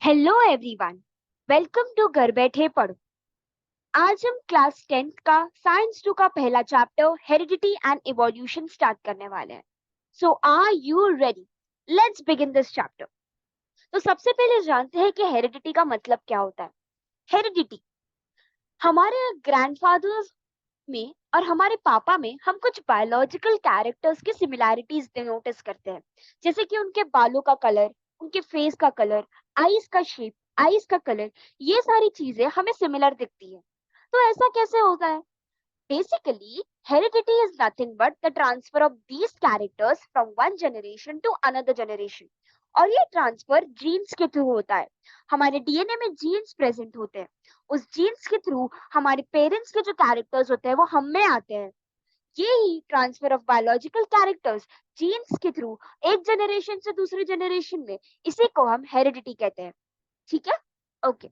Hello everyone, welcome to घर बैठे पढ़ो। आज हम क्लास 10th का साइंस 2 का पहला chapter heredity and evolution start करने वाले हैं। So are you ready? Let's begin this chapter. तो सबसे पहले जानते हैं कि हेरिडिटी का मतलब क्या होता है। हेरिडिटी हमारे ग्रैंडफादर्स में और हमारे पापा में हम कुछ बायोलॉजिकल कैरेक्टर्स की सिमिलैरिटीज नोटिस करते हैं, जैसे कि उनके बालों का कलर, उनके फेस का कलर, आईज का शेप, आईज का कलर, ये सारी चीजें हमें सिमिलर दिखती है। तो ऐसा कैसे होता है? Basically heredity is nothing but the transfer of these characters from one generation to another generation. और ये ट्रांसफर जीन्स के थ्रू होता है। हमारे डीएनए में जीन्स प्रेजेंट होते हैं। उस जीन्स के थ्रू हमारे पेरेंट्स के जो कैरेक्टर्स होते हैं वो हम में आते हैं। यही transfer of biological characters genes के थ्रू एक जनरेशन से दूसरे जनरेशन में, इसी को हम हेरिडिटी कहते हैं। ठीक है, ओके,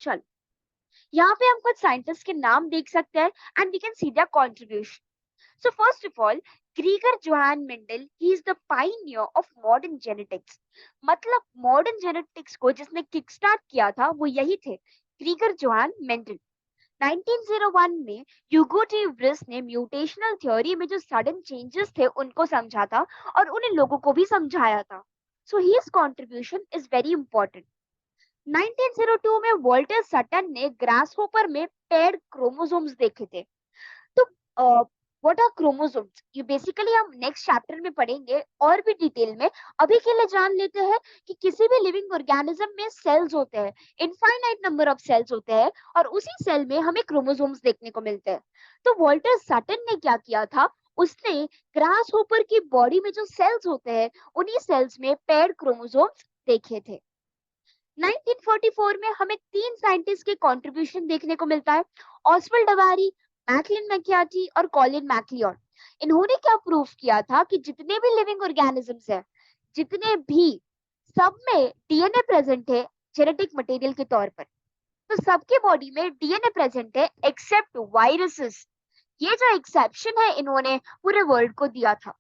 चलो। यहाँ पे हम कुछ साइंटिस्ट के नाम देख सकते हैं and we can see their contribution. So first of all, Gregor Johann Mendel, he is the pioneer of modern genetics. मतलब मॉडर्न जेनेटिक्स को जिसने किक स्टार्ट किया था वो यही थे, ग्रीगर जोहान मेंडल। 1901 में ह्यूगो टी ब्रिस ने म्यूटेशनल थ्योरी में जो सडन चेंजेस थे उनको समझा था और उन्हें लोगों को भी समझाया था। So his contribution is very important. 1902 में वॉल्टर सटन ने ग्रासहोपर में पेयर्ड क्रोमोसोम्स देखे थे। तो व्हाट आर क्रोमोसोम्स, ये बेसिकली हम नेक्स्ट चैप्टर में पढ़ेंगे और भी डिटेल में। अभी के लिए जान लेते हैं कि किसी भी लिविंग ऑर्गेनिज्म में सेल्स होते हैं, इनफाइनाइट नंबर ऑफ सेल्स होते हैं, और उसी सेल में हमें क्रोमोसोम्स देखने को मिलते हैं। तो वॉल्टर सटन ने क्या किया था, उसने ग्रास होपर की बॉडी में जो सेल्स होते हैं उन्हीं सेल्स में पेयर्ड क्रोमोसोम्स देखे थे। 1944 में हमें तीन साइंटिस्ट के कंट्रीब्यूशन देखने को मिलता है, ऑस्वल्ड डवारी, मैकलिन मैकियाटी और कॉलिन मैक्लियोड। इन्होंने क्या प्रूव किया था कि जितने भी लिविंग ऑर्गेनिजम्स हैं, जितने भी, सब में डीएनए प्रेजेंट है जेनेटिक मटेरियल के तौर पर। तो सबके बॉडी में डीएनए प्रेजेंट है एक्सेप्ट वायरसेस। ये जो एक्सेप्शन है इन्होंने पूरे वर्ल्ड को दिया था।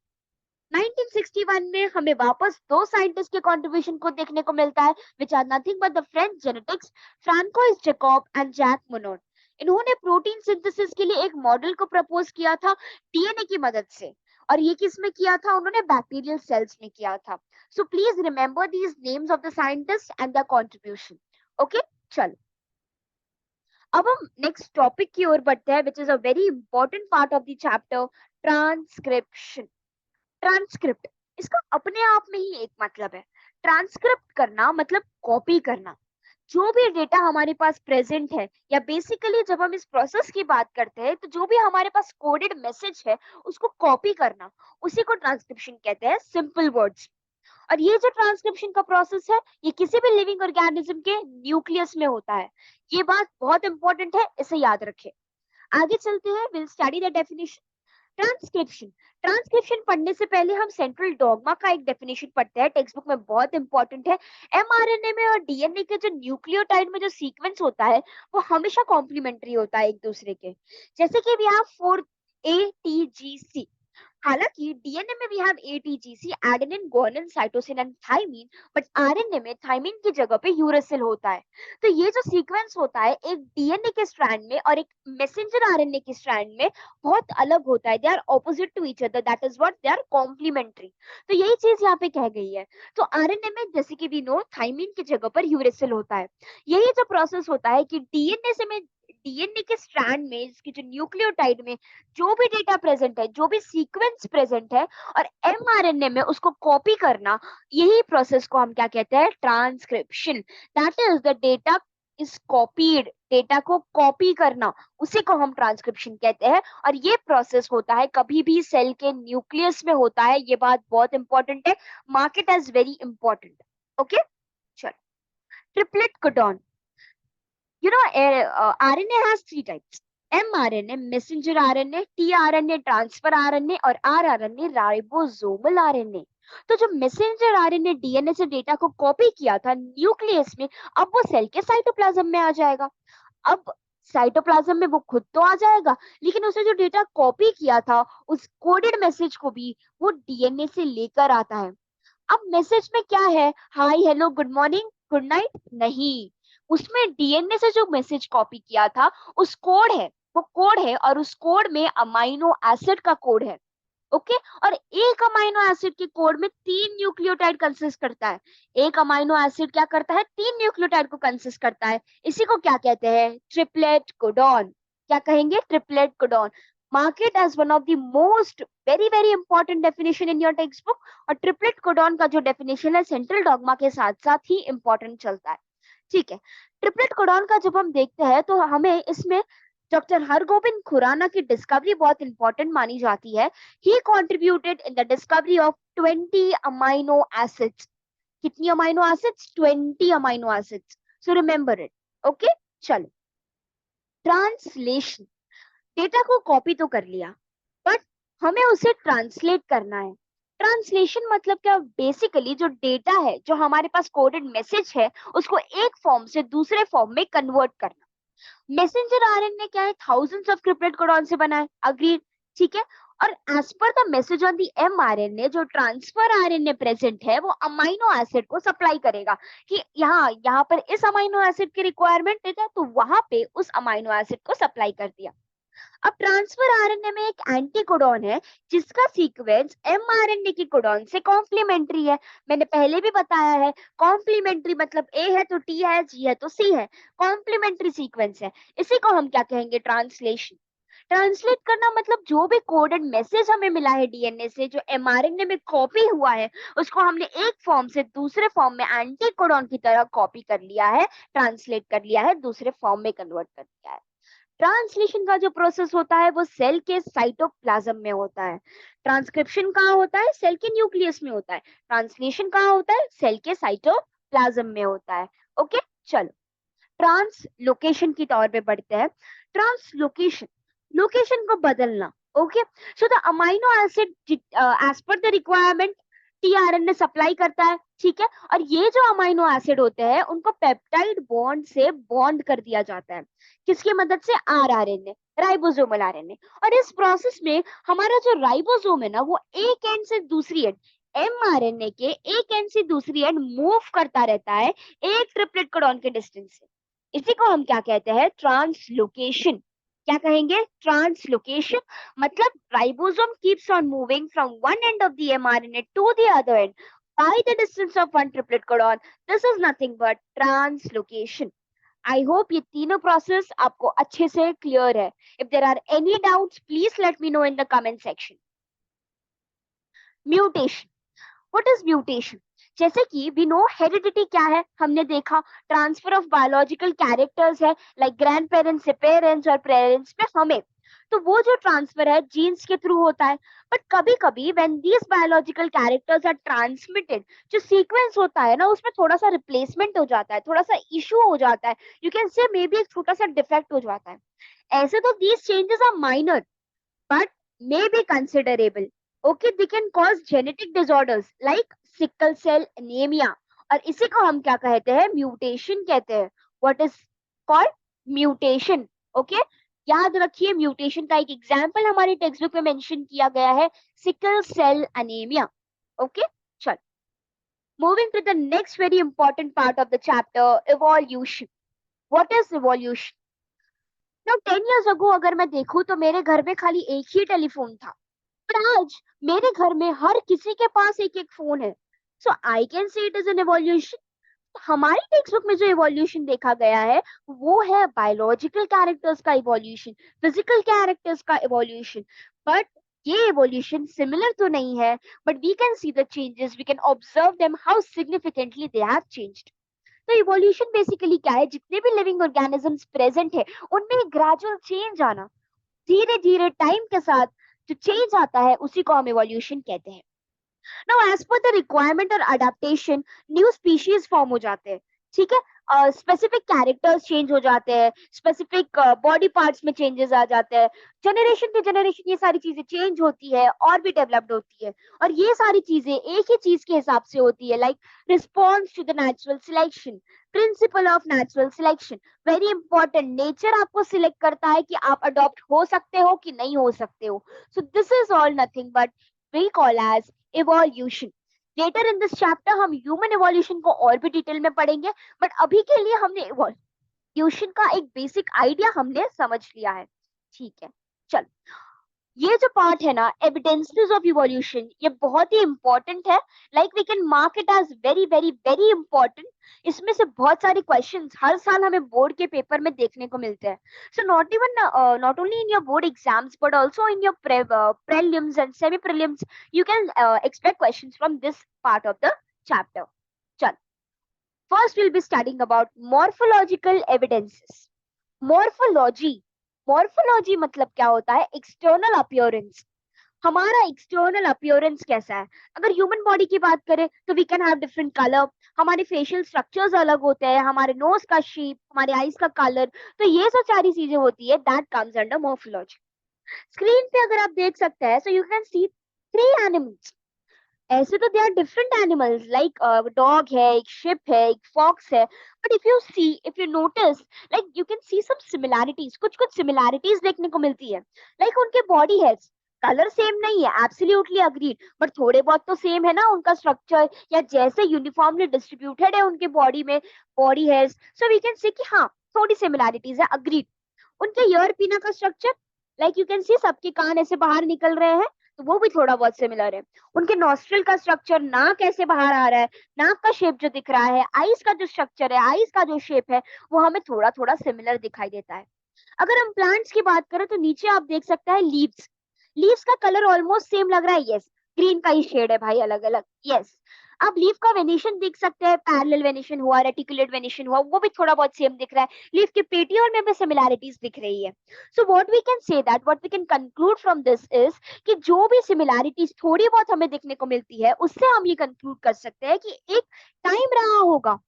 1961 में हमें वापस दो साइंटिस्ट के कंट्रीब्यूशन को देखने को मिलता है, which are nothing but the French genetics, Francois Jacob and Jacques Monod. इन्होंने प्रोटीन सिंथेसिस के लिए एक मॉडल को प्रपोज किया था डीएनए की मदद से, और ये किस में किया था, उन्होंने बैक्टीरियल सेल्स में किया था। So please remember these names of the scientist and the contribution. Okay, चलो। अब हम नेक्स्ट टॉपिक की ओर बढ़ते हैं, which is a very important part of the chapter, transcription. Transcript, इसका अपने आप में ही एक मतलब है। ट्रांसक्रिप्ट करना मतलब कॉपी करना। जो भी डेटा हमारे पास प्रेजेंट है, या बेसिकली जब हम इस प्रोसेस की बात करते हैं तो जो भी हमारे पास कोडेड मैसेज है उसको कॉपी करना, उसी को ट्रांसक्रिप्शन कहते हैं, सिंपल वर्ड्स। और ये जो ट्रांसक्रिप्शन का प्रोसेस है ये किसी भी लिविंग ऑर्गेनिज्म के न्यूक्लियस में होता है। ये बात बहुत इंपॉर्टेंट है, इसे याद रखें। आगे चलते हैं, will study the definition. Transcription, transcription पढ़ने से पहले हम सेंट्रल डॉगमा का एक डेफिनेशन पढ़ते हैं, टेक्स्ट बुक में बहुत इंपॉर्टेंट है। एमआरएनए में और डीएनए के जो न्यूक्लियोटाइड में जो सीक्वेंस होता है वो हमेशा कॉम्प्लीमेंट्री होता है एक दूसरे के। जैसे कि वी हैव 4 ATGC। हालांकि डीएनए में we have ATGC, adenine, guanine, cytosine and thymine, but RNA में थाइमीन की जगह पे यूरेसिल होता है। तो ये जो सीक्वेंस होता है एक डीएनए के स्ट्रैंड में और एक मैसेंजर आरएनए के स्ट्रैंड में बहुत अलग होता है। They are opposite to each other, that is what they are complementary. तो यही चीज यहाँ पे कह गई है। तो आरएनए में जैसे कि वी नो थाइमीन की जगह पर यूरेसिल होता है। यही जो प्रोसेस होता है कि डीएनए से में, डीएनए के स्ट्रैंड में, इसकी जो न्यूक्लियोटाइड में जो भी डेटा प्रेजेंट है, जो भी सीक्वेंस प्रेजेंट है, और एमआरएनए में उसको कॉपी करना, यही प्रोसेस को हम क्या कहते हैं, transcription. That is the data is copied, data को कॉपी करना, उसी को हम ट्रांसक्रिप्शन कहते हैं। और ये प्रोसेस होता है कभी भी सेल के न्यूक्लियस में होता है। ये बात बहुत इंपॉर्टेंट है, mark it as very important. Okay, चलो। Triplet codon, you know, RNA has three types: mRNA, messenger RNA, tRNA, transfer RNA, और rRNA, राइबोसोमल RNA। तो जो मैसेंजर आरएनए डीएनए से डेटा को कॉपी किया था न्यूक्लियस में, अब वो सेल के साइटोप्लाज्म में आ जाएगा। अब साइटोप्लाज्म में वो खुद तो आ जाएगा, लेकिन उसने जो डेटा कॉपी किया था उस कोडेड मैसेज को भी वो डीएनए से लेकर आता है। अब मैसेज में क्या है, hi, hello, good morning, good night नहीं, उसमें डीएनए से जो मैसेज कॉपी किया था उस कोड है, वो कोड है और उस कोड में अमाइनो एसिड का कोड है। ओके और एक अमाइनो एसिड के कोड में 3 न्यूक्लियोटाइड कंसिस्ट करता है। एक अमाइनो एसिड क्या करता है, 3 न्यूक्लियोटाइड को कंसिस्ट करता है। इसी को क्या कहते हैं, ट्रिपलेट कोडॉन। क्या कहेंगे, triplet codon. Mark it as one of the most very very important definition in your text book. और ट्रिपलेट कोडॉन का जो डेफिनेशन है सेंट्रल डॉग्मा के साथ साथ ही इंपॉर्टेंट चलता है। ठीक है, ट्रिपलेट कोडॉन का जब हम देखते हैं तो हमें इसमें डॉक्टर हरगोबिंद खुराना की डिस्कवरी बहुत इंपॉर्टेंट मानी जाती है। He contributed in the discovery of 20 amino acids. कितनी amino acids, 20 amino acids. So remember it. Okay चलो, ट्रांसलेशन। डेटा को कॉपी तो कर लिया बट हमें उसे ट्रांसलेट करना है। ट्रांसलेशन मतलब क्या, बेसिकली जो डेटा है, जो हमारे पास कोडेड मैसेज है, उसको एक फॉर्म से दूसरे फॉर्म में कन्वर्ट करना। मैसेंजर आरएनए क्या है, थाउजेंड्स ऑफ ट्रिपलेट कोडॉन से बना है, अग्रीड, ठीक है। और as per the message on the mRNA, जो ट्रांसफर आरएनए प्रेजेंट है वो अमाइनो एसिड को सप्लाई करेगा कि यहाँ यहाँ पर इस अमाइनो एसिड की रिक्वायरमेंट है तो वहां पे उस अमाइनो एसिड को सप्लाई कर दिया। अब ट्रांसफर आरएनए में एक एंटी कोडॉन है जिसका सीक्वेंस एमआरएनए की कोडॉन से कॉम्प्लीमेंट्री है। मैंने पहले भी बताया है, कॉम्प्लीमेंट्री मतलब ए है तो टी है, जी है तो सी है, कॉम्प्लीमेंट्री सीक्वेंस है। इसी को हम क्या कहेंगे, ट्रांसलेशन। ट्रांसलेट करना मतलब जो भी कोडेड मैसेज हमें मिला है डीएनए से, जो एमआरएनए में कॉपी हुआ है, उसको हमने एक फॉर्म से दूसरे फॉर्म में एंटी कोडॉन की तरह कॉपी कर लिया है, ट्रांसलेट कर लिया है, दूसरे फॉर्म में कन्वर्ट कर दिया है। ट्रांसलेशन का जो प्रोसेस होता है वो सेल के साइटोप्लाज्म में होता है। ट्रांसक्रिप्शन कहाँ होता है, सेल के न्यूक्लियस में होता है। ट्रांसलेशन कहाँ होता है, सेल के साइटोप्लाज्म में होता है। ओके चलो, ट्रांसलोकेशन की तौर पे बढ़ते हैं। ट्रांसलोकेशन, लोकेशन को बदलना। Okay so the amino acid as per the requirement tRNA supply करता है, ठीक है। और ये जो अमाइनो एसिड होते हैं उनको पेप्टाइड बॉन्ड से बॉन्ड कर दिया जाता है, किसकी मदद से, आरआरएनए, राइबोसोमल आरएनए। और इस प्रोसेस में हमारा जो राइबोसोम है ना, वो एक एंड से दूसरी एंड, एमआरएनए के एक एंड से दूसरी एंड मूव करता रहता है एक ट्रिपलेट कोडॉन के डिस्टेंस से। इसी को हम क्या कहते हैं, ट्रांसलोकेशन। क्या कहेंगे, ट्रांसलोकेशन। मतलब ribosome keeps on moving from one end of the mRNA to the other end by the distance of one triplet codon. This is nothing but translocation. I hope ये तीनों प्रोसेस आपको अच्छे से clear है। If there are any doubts, please let me know in the comment section. Mutation. What is mutation? जैसे कि we know heredity क्या है, हमने देखा ट्रांसफर ऑफ बायोलॉजिकल कैरेक्टर्स है, लाइक ग्रैंड पेरेंट्स से पेरेंट्स और पेरेंट्स पे हमें, तो वो जो ट्रांसफर है जीन्स के थ्रू होता है। बट कभी कभी when these biological characters are transmitted, जो सीक्वेंस होता है ना उसमें थोड़ा सा रिप्लेसमेंट हो जाता है, थोड़ा सा इशू हो जाता है, यू कैन से मे बी एक छोटा सा डिफेक्ट हो जाता है। ऐसे तो these changes are minor but may be considerable. Okay, they can cause genetic disorders like sickle cell anemia. और इसी को हम क्या कहते हैं, म्यूटेशन कहते हैं। What is called mutation? Okay, याद रखिए म्यूटेशन का एक एग्जाम्पल हमारी टेक्स्ट बुक में मेंशन किया गया है, सिकल सेल अनेमिया। ओके चल, moving to the next very important part of the chapter, evolution. What is evolution? Now 10 years ago अगर मैं देखूं तो मेरे घर में खाली एक ही टेलीफोन था, पर आज मेरे घर में हर किसी के पास एक एक फोन है। So I can say it is an evolution. हमारी टेक्स्ट बुक में जो इवोल्यूशन देखा गया है वो है बायोलॉजिकल कैरेक्टर्स का इवोल्यूशन, फिजिकल कैरेक्टर्स का इवोल्यूशन। बट ये इवोल्यूशन सिमिलर तो नहीं है, but we can see the changes, we can observe them how significantly they have changed. तो इवोल्यूशन बेसिकली क्या है, जितने भी लिविंग ऑर्गेनिजम्स प्रेजेंट है उनमें ग्रेजुअल चेंज आना, धीरे धीरे टाइम के साथ जो चेंज आता है उसी को हम इवोल्यूशन कहते हैं। Now as per the requirement और अडेप्टेशन न्यू स्पीशीज फॉर्म हो जाते हैं, ठीक है। स्पेसिफिक कैरेक्टर्स चेंज हो जाते हैं, स्पेसिफिक बॉडी पार्ट्स में चेंजेस आ जाते हैं, जनरेशन टू जनरेशन ये सारी चीजें चेंज होती है और भी डेवलप्ड होती है। और ये सारी चीजें एक ही चीज के हिसाब से होती है, like response to the natural selection, principle of natural selection. Very important, nature आपको सिलेक्ट करता है कि आप अडॉप्ट हो सकते हो कि नहीं हो सकते हो। So this is all nothing but we call as evolution. Later in this chapter हम ह्यूमन इवोल्यूशन को और भी डिटेल में पढ़ेंगे, बट अभी के लिए हमने इवोल्यूशन का एक बेसिक आइडिया हमने समझ लिया है, ठीक है। चल, ये जो पार्ट है ना, एविडेंसेस ऑफ इवोल्यूशन, ये बहुत ही इंपॉर्टेंट है। Like we can mark it as very very very important. इसमें से बहुत सारे क्वेश्चंस हर साल हमें बोर्ड के पेपर में देखने को मिलते हैं। So not only in your board exams but also in your prelims and semi prelims you can expect questions from this part of the chapter. चल, first will be studying about morphological evidences. Morphology, morphology मतलब क्या होता है? External appearance. हमारा external appearance कैसा है? अगर human body की बात करें तो we can have different colour, हमारे फेशियल स्ट्रक्चर्स अलग होते हैं, हमारे नोज का शेप, हमारे आईज का कलर, तो ये सब सारी चीजें होती है, that comes under morphology. Screen पे अगर आप देख सकते हैं, so you can see 3 animals. ऐसे तो they are different animals, like dog है, एक शिप है, एक फॉक्स है, but if you notice, like you can see some similarities, कुछ कुछ सिमिलैरिटीज देखने को मिलती है। लाइक उनके बॉडी हेयर्स, कलर सेम नहीं है, एब्सोल्युटली अग्रीड, बट थोड़े बहुत तो सेम है ना उनका स्ट्रक्चर, या जैसे यूनिफॉर्मली डिस्ट्रीब्यूटेड है उनके बॉडी में body hairs, so we can see कि हाँ थोड़ी सिमिलैरिटीज है, अग्रीड। उनके ईयर पिना का स्ट्रक्चर, लाइक यू कैन सी सबके कान ऐसे बाहर निकल रहे हैं, तो वो भी थोड़ा बहुत सिमिलर है। उनके नॉस्ट्रिल का स्ट्रक्चर, नाक ऐसे बाहर आ रहा है, नाक का शेप जो दिख रहा है, आईज का जो स्ट्रक्चर है, आईज का जो शेप है, वो हमें थोड़ा थोड़ा सिमिलर दिखाई देता है। अगर हम प्लांट्स की बात करें तो नीचे आप देख सकते हैं लीव्स। लीव्स का कलर ऑलमोस्ट सेम लग रहा है, यस। ग्रीन का ही शेड है भाई, अलग अलग, यस। आप लीफ का वेनेशन देख सकते हैं, पैरेलल वेनेशन हुआ, रेटिकुलेट वेनेशन हुआ, वो भी थोड़ा बहुत सेम दिख रहा है। लीफ के पेटियोल में भी सिमिलैरिटीज दिख रही है। So what we can conclude from this is कि जो भी सिमिलैरिटीज थोड़ी बहुत हमें देखने को मिलती है, उससे हम ये कंक्लूड कर सकते हैं कि एक टाइम रहा होगा,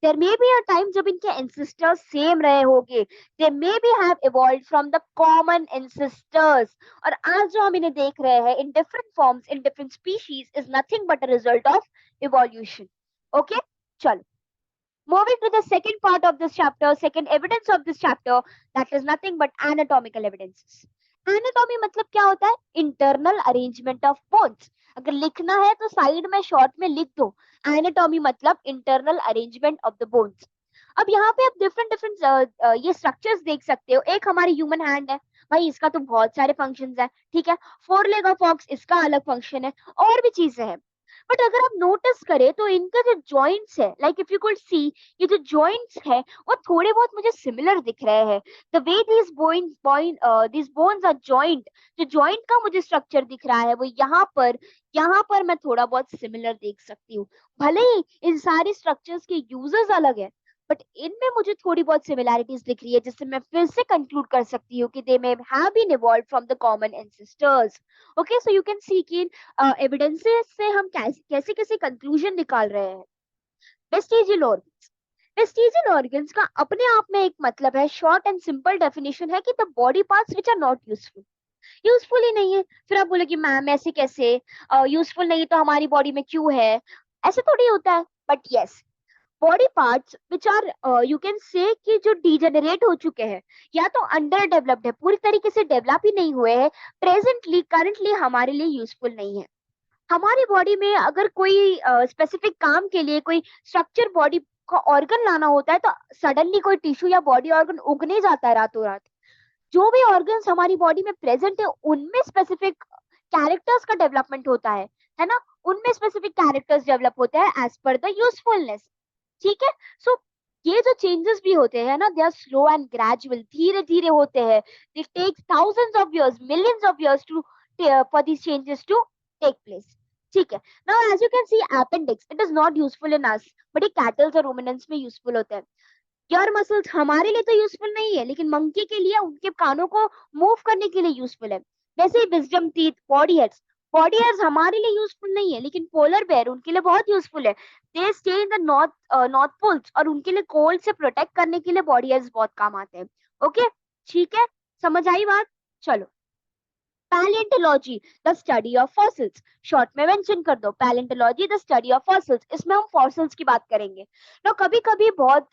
there may be a time जब इनके एंसेस्टर्स सेम रहे होंगे, they may be have evolved from the common ancestors. और आज जो हम इन्हें देख रहे हैं in different forms in different species is nothing but a result of evolution. Okay, चलो, moving to the second part of this chapter, second evidence of this chapter, that is nothing but anatomical evidences. Anatomy मतलब क्या होता है? Internal arrangement of bones. अगर लिखना है तो side में शॉर्ट में लिख दो, एनाटॉमी मतलब internal arrangement of the bones. अब यहाँ पे आप डिफरेंट डिफरेंट ये स्ट्रक्चर्स देख सकते हो। एक हमारी ह्यूमन हैंड है भाई, इसका तो बहुत सारे फंक्शंस है, ठीक है। फोर लेग ऑफ ऑक्स, इसका अलग फंक्शन है, और भी चीजें हैं। बट अगर आप नोटिस करें तो इनका जो जॉइंट्स है, like if you could see, ये जो जॉइंट्स है वो थोड़े बहुत मुझे सिमिलर दिख रहे हैं। The way this bones are joint, जो जॉइंट का मुझे स्ट्रक्चर दिख रहा है वो यहाँ पर मैं थोड़ा बहुत सिमिलर देख सकती हूँ। भले ही इन सारे स्ट्रक्चर्स के यूजर्स अलग है, बट इनमें मुझे थोड़ी बहुत सिमिलैरिटीज दिख रही है, जिससे मैं फिर से कंक्लूड कर सकती हूँ कि they may have been evolved from the common ancestors. Okay, so you can see कि एविडेंसेस से हम कैसे कैसे कंक्लूजन निकाल रहे हैं। वेस्टिजियल ऑर्गन्स, वेस्टिजियल ऑर्गन्स का अपने आप में एक मतलब है, शॉर्ट एंड सिंपल डेफिनेशन है कि the body parts which are not useful. Useful ही नहीं है, फिर आप बोले कि मैम ऐसे कैसे, यूजफुल नहीं तो हमारी बॉडी में क्यों है? ऐसे थोड़ी होता है, but yes, body parts which are you can say कि जो डिजेनरेट हो चुके हैं, या तो अंडर डेवलप्ड है, पूरी तरीके से डेवलप ही नहीं हुए हैं, प्रेजेंटली करंटली हमारे लिए यूजफुल नहीं है। हमारी बॉडी में अगर कोई स्पेसिफिक काम के लिए कोई स्ट्रक्चर बॉडी का ऑर्गन लाना होता है, तो सडनली कोई टिश्यू या बॉडी ऑर्गन उगने जाता है रातों रात। जो भी ऑर्गन्स हमारी बॉडी में प्रेजेंट है उनमें स्पेसिफिक कैरेक्टर्स का डेवलपमेंट होता है ना, उनमें स्पेसिफिक कैरेक्टर्स डेवलप होते हैं एज पर द यूजफुलनेस, ठीक है। सो ये जो चेंजेस भी होते हैं ना, they are slow and gradual, धीरे धीरे होते हैं। It takes thousands of years, millions of years to for these changes to take place, ठीक है। Now as you can see appendix, it is not useful in us, but ये cattles और ruminants में useful होता है। Year muscles हमारे लिए तो यूजफुल नहीं है, लेकिन मंकी के लिए उनके कानों को मूव करने के लिए यूजफुल है। वैसे ही विजडम टीथ, बॉडी हेयर्स हमारे लिए यूजफुल नहीं है, लेकिन पोलर बेयर उनके लिए बहुत यूजफुल है। They stay in the north poles, और उनके लिए कोल्ड से प्रोटेक्ट करने के लिए बॉडी हेयर्स बहुत काम आते हैं। ओके, ठीक है, समझ आई बात? चलो, palaeontology the study of fossils, short में मेंशन कर दो palaeontology the study of fossils. इसमें हम फॉसिल्स की बात करेंगे ना। कभी कभी बहुत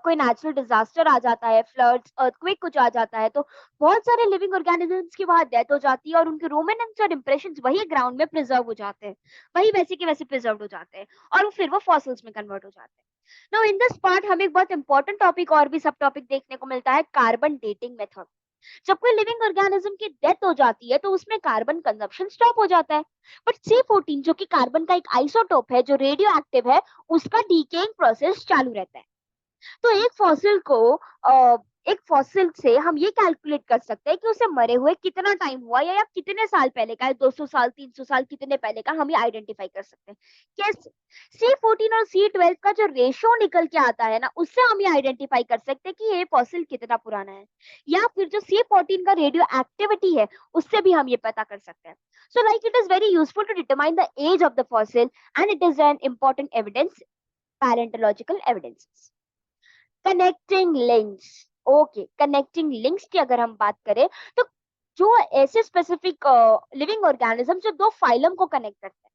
कोई नेचुरल डिजास्टर आ जाता है, फ्लड्स, अर्थक्वेक कुछ आ जाता है, तो बहुत सारे लिविंग ऑर्गेनिजम्स की वहां डेथ हो जाती है और उनके रूमिनेंट्स और इंप्रेशंस वही ग्राउंड में प्रिजर्व हो जाते हैं, वही वैसे के वैसे प्रिजर्व हो जाते हैं और फिर वो फॉसिल्स में कन्वर्ट हो जाते हैं। नाउ इन दिस पार्ट हमें एक बहुत इंपॉर्टेंट टॉपिक और भी सब टॉपिक देखने को मिलता है, कार्बन डेटिंग मेथड। जब कोई लिविंग ऑर्गेनिज्म की डेथ हो जाती है तो उसमें कार्बन कंजप्शन स्टॉप हो जाता है, बट C14 जो कि कार्बन का एक आइसोटोप है जो रेडियो एक्टिव है, उसका डीकेइंग प्रोसेस चालू रहता है। तो एक फॉसिल से हम ये कैलकुलेट कर सकते हैं कि उसे मरे हुए कितना टाइम हुआ या कितने साल पहले का है, 200 साल, 300 साल, कितने पहले का, हम ये आइडेंटिफाई कर सकते हैं। कैसे? C14 और C12 का जो रेशियो निकल के आता है ना, उससे हम ये आइडेंटिफाई कर सकते हैं कि ये फॉसिल कितना पुराना है, या फिर जो C14 का रेडियो एक्टिविटी है उससे भी हम ये पता कर सकते हैं। So like it is very useful to determine the age of the fossil and it is an important evidence, palaeontological evidences. Connecting links, okay, connecting links की अगर हम बात करें तो जो ऐसे स्पेसिफिक लिविंग ऑर्गेनिज्म जो दो फाइलम को कनेक्ट करते हैं,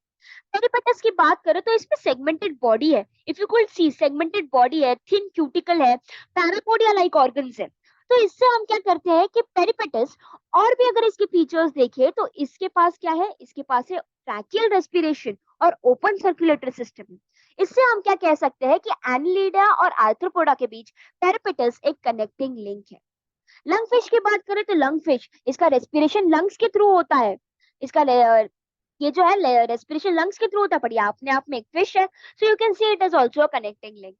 पेरिपेटस की बात करें तो इसमें सेगमेंटेड बॉडी है, if you could see segmented body है, थिन क्यूटिकल है, पैरापोडिया लाइक ऑर्गन्स है। तो इससे हम क्या करते हैं कि पेरिपेटस, और भी अगर इसके फीचर्स देखें तो इसके पास क्या है, इसके पास है ट्रैकियल रेस्पिरेशन और ओपन सर्कुलेटरी सिस्टम है। इससे हम क्या कह सकते हैं कि एनिलिडा और आर्थ्रोपोडा के बीच पेरिपेटस एक कनेक्टिंग लिंक है। लंग फिश की बात करें तो लंग फिश, इसका रेस्पिरेशन लंग्स के थ्रू होता है, इसका ये जो है रेस्पिरेशन लंग्स के थ्रू होता है, पर ये अपने आप में एक फिश है, सो you can see it is also a connecting link.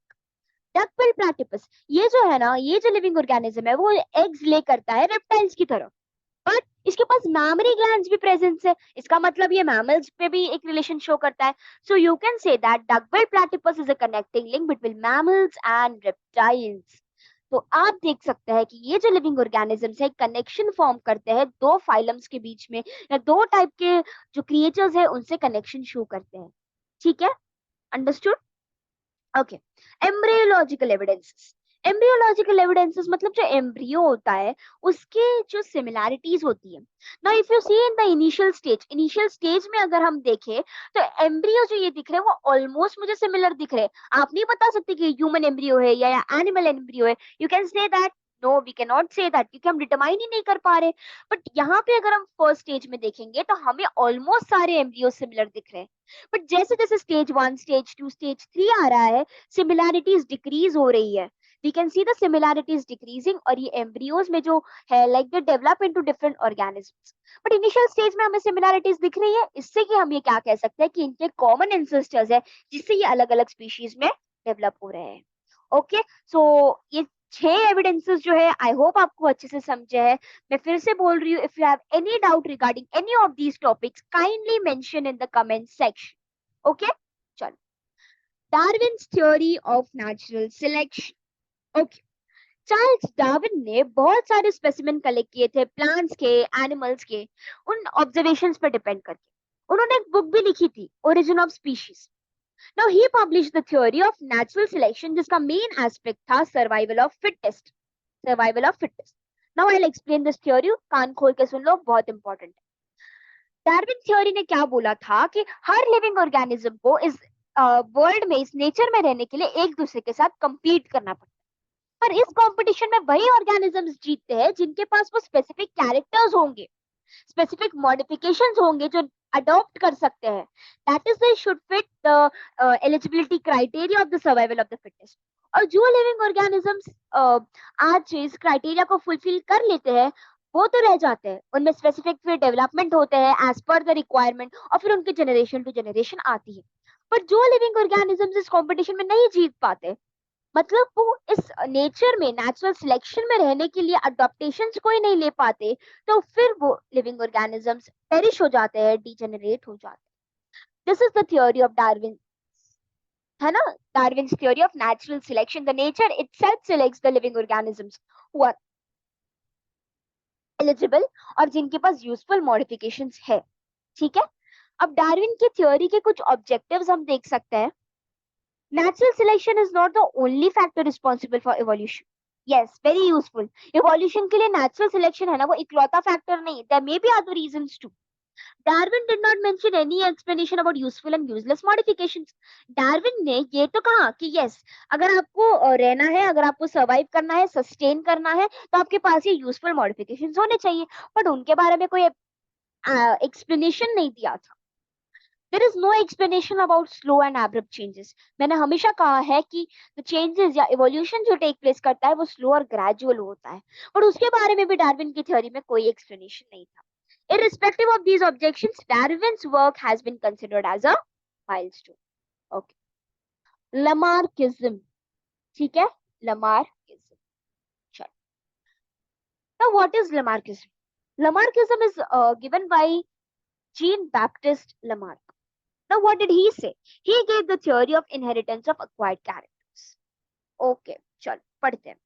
Duckbill platypus, ये जो है ना, ये जो लिविंग ऑर्गेनिज्म है वो एग्स ले करता है रेप्टाइल्स की तरह, बट इसके पास मैमरी ग्लैंड्स भी प्रेजेंस है, इसका मतलब ये मैमल्स पे भी एक रिलेशन शो करता है। सो you can say that duckbill platypus is a connecting link between mammals and reptiles. तो आप देख सकते हैं कि ये जो लिविंग ऑर्गेनिजम्स है कनेक्शन फॉर्म करते हैं दो फाइलम्स के बीच में, या दो टाइप के जो क्रिएचर्स है उनसे कनेक्शन शो करते हैं। ठीक है, understood? Okay, embryological evidences. Embryological evidences मतलब जो एम्ब्रियो होता है उसके जो सिमिलैरिटीज होती है ना, if you see in the initial stage में अगर हम देखें तो एम्ब्रियो जो ये दिख रहे हैं वो ऑलमोस्ट मुझे सिमिलर दिख रहे हैं। आप नहीं बता सकते कि ह्यूमन एम्ब्रियो है या एनिमल एम्ब्रियो है, you can say that no, we can not say that, क्योंकि हम डिटरमाइन ही नहीं कर पा रहे। बट यहाँ पे अगर हम फर्स्ट स्टेज में देखेंगे तो हमें ऑलमोस्ट सारे एम्ब्रियो सिमिलर दिख रहे हैं, बट जैसे जैसे स्टेज 1, स्टेज 2, स्टेज 3 आ रहा है, सिमिलैरिटीज डिक्रीज हो रही है, we can see the similarities decreasing, और ये एम्ब्रियोज में जो है like they develop into different organisms. But initial stage में हमें सिमिलैरिटीज दिख रही है, इससे कि हम ये क्या कह सकते हैं कि इनके कॉमन एंसेस्टर्स है जिससे ये अलग अलग स्पीशीज में डेवलप हो रहे हैं। ओके, सो ये 6 एविडेंसेस जो है आई होप आपको अच्छे से समझे हैं। मैं फिर से बोल रही हूँ, if you have any doubt regarding any of these topics kindly mention in the comment section. Okay, चलो, Darwin's theory of natural selection. Okay, Charles Darwin ने बहुत सारे स्पेसिमेन कलेक्ट किए थे प्लांट्स के, एनिमल्स के, उन ऑब्जर्वेशंस पर डिपेंड करके उन्होंने एक बुक भी लिखी थी, origin of species. Now he published the theory of natural selection जिसका मेन एस्पेक्ट था survival of fittest, survival of fittest. Now I will explain this theory, कान खोल के सुन लो, बहुत इंपॉर्टेंट है। डार्विन थ्योरी ने क्या बोला था कि हर लिविंग ऑर्गेनिज्म को इस वर्ल्ड में, इस नेचर में रहने के लिए एक दूसरे के साथ compete करना पड़ता है, पर इस कंपटीशन में वही ऑर्गेनिजम्स जीतते हैं जिनके पास वो स्पेसिफिक कैरेक्टर्स होंगे, स्पेसिफिक मॉडिफिकेशंस होंगे जो अडॉप्ट कर सकते हैं, that is they should fit the eligibility criteria of the survival of the fittest. और जो लिविंग ऑर्गेनिजम्स आज इस क्राइटेरिया को फुलफिल कर लेते हैं वो तो रह जाते हैं, उनमें स्पेसिफिक फिर डेवलपमेंट होते हैं एज पर द रिक्वायरमेंट, और फिर उनकी जनरेशन टू जनरेशन आती है। पर जो लिविंग ऑर्गेनिजम्स इस कंपटीशन में नहीं जीत पाते, मतलब वो इस नेचर में, नेचुरल सिलेक्शन में रहने के लिए अडॉप्टेशंस कोई नहीं ले पाते, तो फिर वो लिविंग ऑर्गेनिजम्स पेरिश हो जाते हैं, डिजेनरेट हो जाते हैं। This is the theory of Darwin, है ना, Darwin's theory of natural selection, the nature itself selects the living organisms who are eligible और जिनके पास यूजफुल मॉडिफिकेशंस है। ठीक है, अब डार्विन की थ्योरी के कुछ ऑब्जेक्टिव्स हम देख सकते हैं। Natural selection is not the only factor responsible for evolution. Yes, very useful. Evolution के लिए नेचुरल सिलेक्शन है ना, वो इकलौता फैक्टर नहीं, there may be other reasons too. Darwin did not mention any explanation about useful and useless modifications. Darwin ने ये तो कहा कि यस, अगर आपको रहना है, अगर आपको सर्वाइव करना है, सस्टेन करना है, तो आपके पास ये यूजफुल मॉडिफिकेशंस होने चाहिए, बट उनके बारे में कोई एक्सप्लेनेशन नहीं दिया था। There is no explanation about slow and abrupt changes. मैंने हमेशा कहा है कि चेंजेस या इवोल्यूशन जो टेक प्लेस करता है वो स्लो और ग्रेजुअल होता है, और उसके बारे में भी डार्विन की थ्योरी में कोई एक्सप्लेनेशन नहीं था। Irrespective of these objections, Darwin's work has been considered as a milestone. Okay. Lamarckism. ठीक है, Lamarckism. Sure. Now, what is Lamarckism? Lamarckism is given by Jean-Baptiste Lamarck. Now, what did he say? He gave the theory of inheritance of acquired characters. Okay, चलो पढ़ते हैं।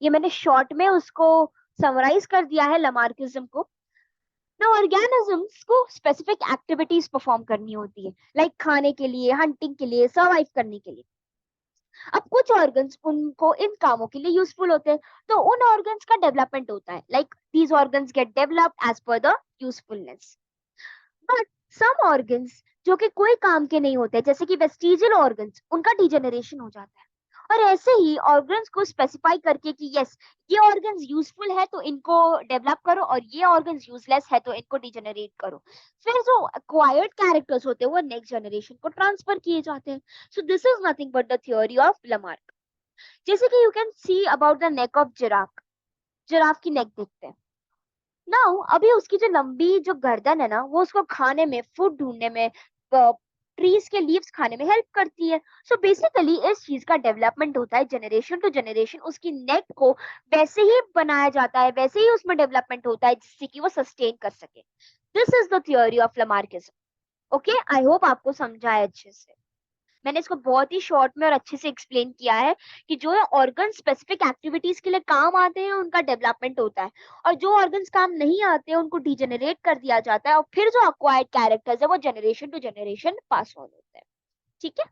ये मैंने short में उसको summarise कर दिया है Lamarckism को। ना ऑर्गेनिजम्स को स्पेसिफिक एक्टिविटीज परफॉर्म करनी होती है, लाइक खाने के लिए, हंटिंग के लिए, सर्वाइव करने के लिए। अब कुछ ऑर्गन्स उनको इन कामों के लिए यूजफुल होते हैं, तो उन ऑर्गन्स का डेवलपमेंट होता है, like these organs get developed as per the usefulness. But some organs जो कि कोई काम के नहीं होते, जैसे कि वेस्टिजियल ऑर्गन्स, उनका डिजेनरेशन हो जाता है। और ऐसे ही ऑर्गन्स को स्पेसिफाई करके कि यस, ये ऑर्गन्स यूजफुल है तो इनको डेवलप करो, और ये ऑर्गन्स यूजलेस है तो इनको डिजेनरेट करो। फिर जो एक्वायर्ड कैरेक्टर्स होते हैं वो नेक्स्ट जनरेशन को ट्रांसफर किए जाते हैं। सो this is nothing but the theory of Lamarck. जैसे कि you can see about the neck of giraffe. Giraffe की नेक देखते हैं नाउ, अभी उसकी जो लंबी जो गर्दन है ना, वो उसको खाने में, फूड ढूंढने में, ट्रीज के लीव्स खाने में हेल्प करती है। सो बेसिकली इस चीज का डेवलपमेंट होता है जनरेशन टू जनरेशन, उसकी नेक को वैसे ही बनाया जाता है, वैसे ही उसमें डेवलपमेंट होता है जिससे कि वो सस्टेन कर सके। This is the theory of लमार्किज्म। Okay, I hope आपको समझा है अच्छे से। मैंने इसको बहुत ही शॉर्ट में और अच्छे से एक्सप्लेन किया है कि जो ऑर्गन स्पेसिफिक एक्टिविटीज के लिए काम आते हैं उनका डेवलपमेंट होता है, और जो ऑर्गन्स काम नहीं आते हैं उनको डिजेनरेट कर दिया जाता है, और फिर जो अक्वायर्ड कैरेक्टर्स है वो generation to generation pass on होते हैं। ठीक है,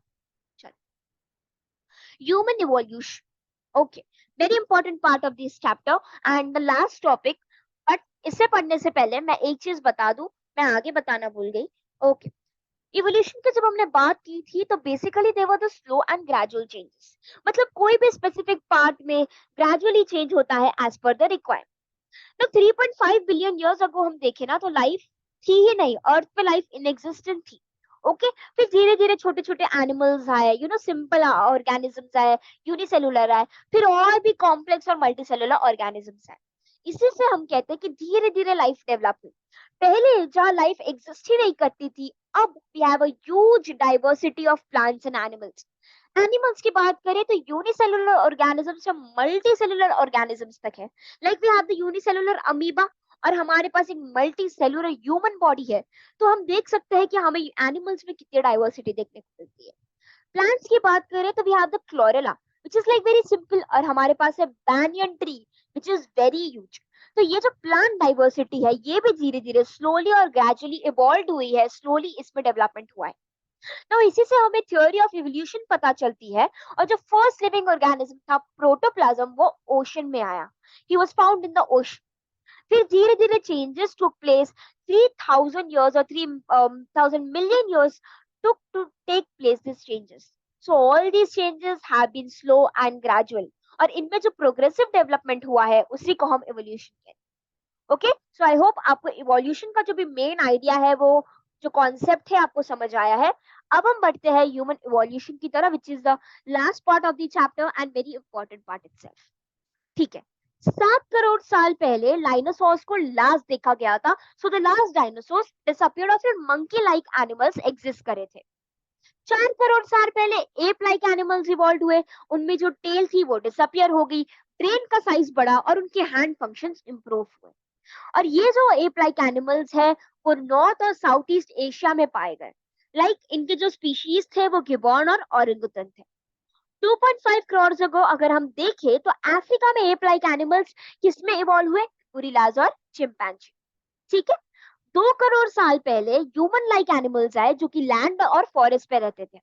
चलो। Human evolution, okay, very important part of this chapter and the last topic. But इसे पढ़ने से पहले मैं एक चीज बता दूं, मैं आगे बताना भूल गई। ओके, इवोल्यूशन की जब हमने बात की थी तो basically there were the slow and gradual changes. मतलब कोई भी स्पेसिफिक पार्ट में ग्रेजुअली चेंज होता है एज पर द रिक्वायरमेंट। तो 3.5 बिलियन इयर्स अगो हम देखें ना, तो लाइफ थी ही नहीं, अर्थ पे लाइफ इनएग्जिस्टेंट थी। ओके, फिर धीरे धीरे छोटे छोटे एनिमल्स आए, सिंपल ऑर्गेनिजम्स आए, यूनिसेलुलर आए, फिर और भी कॉम्प्लेक्स और मल्टीसेलुलर ऑर्गेनिजम्स आए। इसी से हम कहते हैं कि धीरे धीरे लाइफ डेवलप हुई। पहले जहाँ लाइफ एग्जिस्ट ही नहीं करती थी, अब we have a huge diversity of plants and animals. Animals की बात करें तो यूनिसेलुलर ऑर्गेनिजम्स से मल्टी सेलुलर ऑर्गेनिजम्स तक है, like we have the unicellular amoeba, और हमारे पास एक मल्टी सेलुलर ह्यूमन बॉडी है। तो हम देख सकते हैं कि हमें एनिमल्स में कितनी डाइवर्सिटी देखने को मिलती है। प्लांट्स की बात करें तो we have the chlorella which is like very simple, और हमारे पास है banyan tree which is very huge. तो ये जो प्लांट डाइवर्सिटी है ये भी धीरे धीरे स्लोली और ग्रेजुअली इवॉल्व हुई है, स्लोली इसमें डेवलपमेंट हुआ है। तो इसी से हमें थ्योरी ऑफ इवोल्यूशन पता चलती है। और जो फर्स्ट लिविंग ऑर्गेनिज्म था प्रोटोप्लाज्म, वो ओशन में आया, he was found in the ocean. फिर धीरे धीरे changes took place, 3000 years or 3000 million years took to take place these changes. So all these changes have been slow and gradual, और इनमें जो प्रोग्रेसिव डेवलपमेंट हुआ है उसी को हम इवोल्यूशन कहते हैं। ओके, सो आई होप आपको इवोल्यूशन का जो भी मेन आइडिया है, वो जो कॉन्सेप्ट है, आपको समझ आया है। अब हम बढ़ते हैं ह्यूमन इवोल्यूशन की तरफ, which is the last part of the chapter and very important part itself. ठीक है, 7 करोड़ साल पहले डायनासोर्स को लास्ट देखा गया था। So the last dinosaurs disappeared और फिर मंकी लाइक एनिमल्स एग्जिस्ट करे थे। 4 करोड़ साल पहले एप लाइक एनिमल्स इवॉल्व हुए, उनमें जो टेल थी वो डिसअपीयर हो गई, ब्रेन का साइज बढ़ा और उनके हैंड फंक्शंस इंप्रूव हुए। और ये जो एप लाइक एनिमल्स है वो नॉर्थ और साउथ ईस्ट एशिया में पाए गए। लाइक इनके जो स्पीशीज थे वो गिबॉन और ओरिंगुटन थे। 2.5 करोड़ अगो अगर हम देखें तो अफ्रीका में एप लाइक एनिमल्स किसमें इवॉल्व हुए? गोरिल्लाज और चिंपैंजी। ठीक है, 2 करोड़ साल पहले ह्यूमन लाइक एनिमल्स आए जो कि लैंड और फॉरेस्ट पे रहते थे।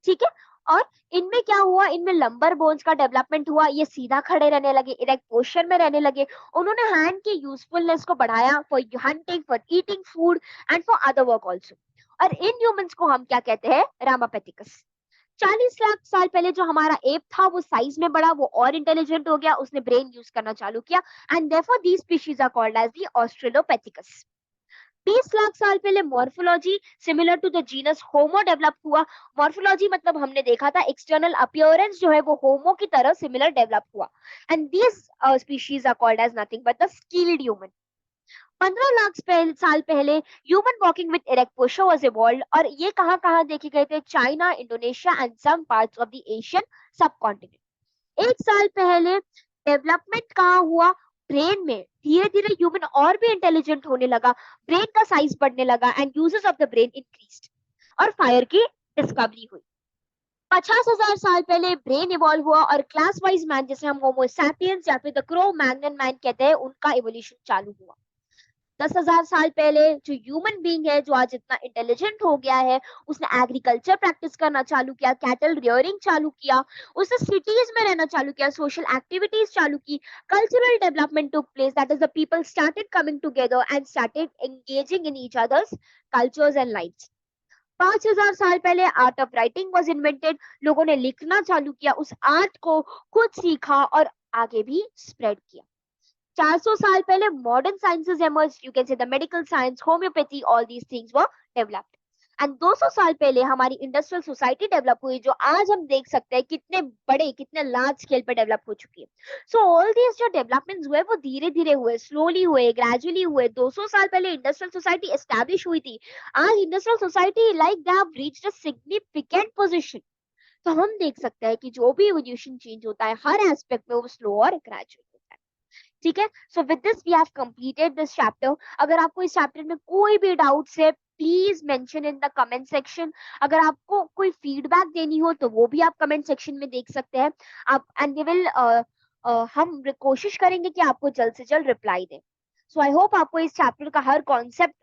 ठीक है, और इनमें क्या हुआ, इनमें लंबर बोन्स का डेवलपमेंट हुआ, ये सीधा खड़े रहने लगे, इरेक्ट पोस्चर में रहने लगे। उन्होंने हैंड की यूजफुलनेस को बढ़ाया for hunting, for eating food and for other work also. और इन ह्यूमंस को हम क्या कहते हैं, रामापेथिकस। 40 लाख साल पहले जो हमारा एप था वो साइज में बढ़ा, वो और इंटेलिजेंट हो गया, उसने ब्रेन यूज करना चालू किया, and therefore these species are called as the australopithecus. 20 lakh साल पहले morphology similar to the genus homo develop हुआ। मॉर्फोलॉजी मतलब हमने देखा था एक्सटर्नल अपीयरेंस जो है वो होमो की तरह सिमिलर डेवलप हुआ, and these species are called as nothing but the skilled human. 15 lakh साल पहले human walking with erect posture was evolved, और ये कहाँ देखे गए थे, China, Indonesia and some parts of the Asian subcontinent. 1 साल पहले डेवलपमेंट कहाँ हुआ, ब्रेन में। धीरे धीरे ह्यूमन और भी इंटेलिजेंट होने लगा, ब्रेन का साइज बढ़ने लगा and uses of the brain increased, और फायर की डिस्कवरी हुई। 50,000 साल पहले ब्रेन इवॉल्व हुआ, और क्लास वाइज मैन जिसे हम होमो सैपियंस या फिर द क्रो मैग्नन मैन कहते हैं, उनका इवोल्यूशन चालू हुआ। 10,000 साल पहले जो ह्यूमन बीइंग है, जो आज इतना इंटेलिजेंट हो गया है, उसने एग्रीकल्चर प्रैक्टिस करना चालू किया, कैटल रियरिंग चालू किया, उसने सिटीज में रहना चालू किया, सोशल एक्टिविटीज चालू की, cultural development took place, that is the people started coming together and started engaging in each others cultures and lifes. 5,000 साल पहले art of writing was invented, लोगों ने लिखना चालू किया, उस आर्ट को खुद सीखा और आगे भी स्प्रेड किया। 400 साल पहले modern sciences emerged, you can say the medical science, homeopathy, all these things were developed. And 200 साल पहले हमारी इंडस्ट्रियल सोसाइटी डेवलप हुई, जो आज हम देख सकते हैं कितने बड़े, कितने लार्ज स्केल पे डेवलप हो चुकी है। सो ऑल दीज जो डेवलपमेंट्स हुए वो धीरे धीरे हुए, स्लोली हुए, ग्रेजुअली हुए। 200 साल पहले इंडस्ट्रियल सोसाइटी एस्टैब्लिश हुई थी, आज industrial society like they have reached a significant position. तो हम देख सकते हैं कि जो भी इवोल्यूशन चेंज होता है हर एस्पेक्ट में, वो स्लो और ग्रेजुअल होता है। ठीक है, so with this we have completed this chapter. अगर आपको इस चैप्टर में कोई भी डाउट्स है, please mention in the comment section. अगर आपको कोई फीडबैक देनी हो तो वो भी आप कमेंट सेक्शन में देख सकते हैं। आप एंड वी विल हम कोशिश करेंगे कि आपको जल्द से जल्द रिप्लाई दें। सो आई होप आपको इस चैप्टर का हर कॉन्सेप्ट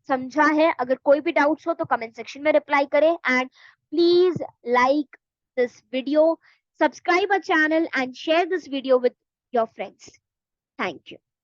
समझा है। अगर कोई भी डाउट्स हो तो कमेंट सेक्शन में रिप्लाई करें, and please like this video, subscribe our channel and share this video with your friends. Thank you.